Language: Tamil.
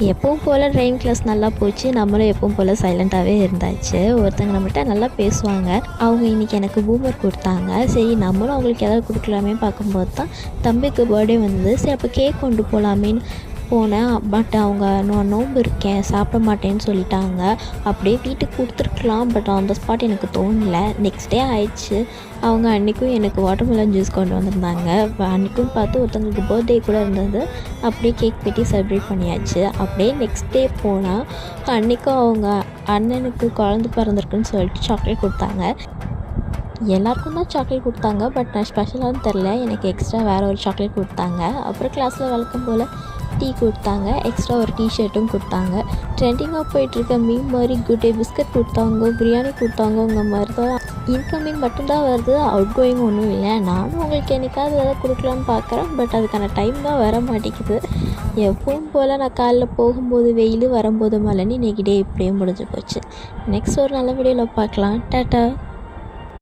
எப்பவும் போல் ட்ரைவிங் கிளாஸ் நல்லா போச்சு. நம்மளும் எப்பவும் போல் சைலண்ட்டாகவே இருந்தாச்சு. ஒருத்தங்க நம்மகிட்ட நல்லா பேசுவாங்க. அவங்க இன்றைக்கி எனக்கு பூமர் கொடுத்தாங்க. சரி நம்மளும் அவங்களுக்கு ஏதாவது கொடுக்கலாமே பார்க்கும்போது தான் தம்பிக்கு பர்த்டே வந்தது. சரி அப்போ கேக் கொண்டு போகலாமேன்னு போனேன். பட் அவங்க நான் நோன்பு இருக்கேன் சாப்பிட மாட்டேன்னு சொல்லிட்டாங்க. அப்படியே வீட்டுக்கு கொடுத்துருக்கலாம். பட் ஆன் த ஸ்பாட் எனக்கு தோணலை. நெக்ஸ்ட் டே ஆயிடுச்சு. அவங்க அன்றைக்கும் எனக்கு வாட்டர்மெலன் ஜூஸ் கொண்டு வந்திருந்தாங்க. அன்றைக்கும் பார்த்து ஒருத்தவங்களுக்கு பர்த்டே கூட இருந்தது. அப்படியே கேக் வெட்டி செலிப்ரேட் பண்ணியாச்சு. அப்படியே நெக்ஸ்ட் டே போனால் அன்றைக்கும் அவங்க அண்ணனுக்கு குழந்த பிறந்திருக்குன்னு சொல்லிட்டு சாக்லேட் கொடுத்தாங்க. எல்லாருக்கும் தான் சாக்லேட் கொடுத்தாங்க. பட் நான் ஸ்பெஷலானு தெரில, எனக்கு எக்ஸ்ட்ரா வேறு ஒரு சாக்லேட் கொடுத்தாங்க. அப்புறம் கிளாஸில் வழக்கம் போல் டீ கொடுத்தாங்க. எக்ஸ்ட்ரா ஒரு டிஷர்ட்டும் கொடுத்தாங்க. ட்ரெண்டிங்காக போயிட்டுருக்க மீன் மாதிரி குட் டே பிஸ்கட் கொடுத்தாங்க, பிரியாணி கொடுத்தாங்க. உங்கள் மாதிரி தான் இன்கமிங் மட்டும்தான் வருது, அவுட் கோயிங் ஒன்றும் இல்லை. நானும் உங்களுக்கு என்றைக்காவது எதாவது கொடுக்கலான்னு பார்க்குறேன். பட் அதுக்கான டைம் தான் வர மாட்டேங்குது. எப்பவும் போல் நான் காலைல போகும்போது வெயில், வரும்போது மழைன்னு இன்றைக்கி டே இப்படியே முடிஞ்சு போச்சு. நெக்ஸ்ட் ஒரு நல்ல வீடியோவில் பார்க்கலாம். டாட்டா.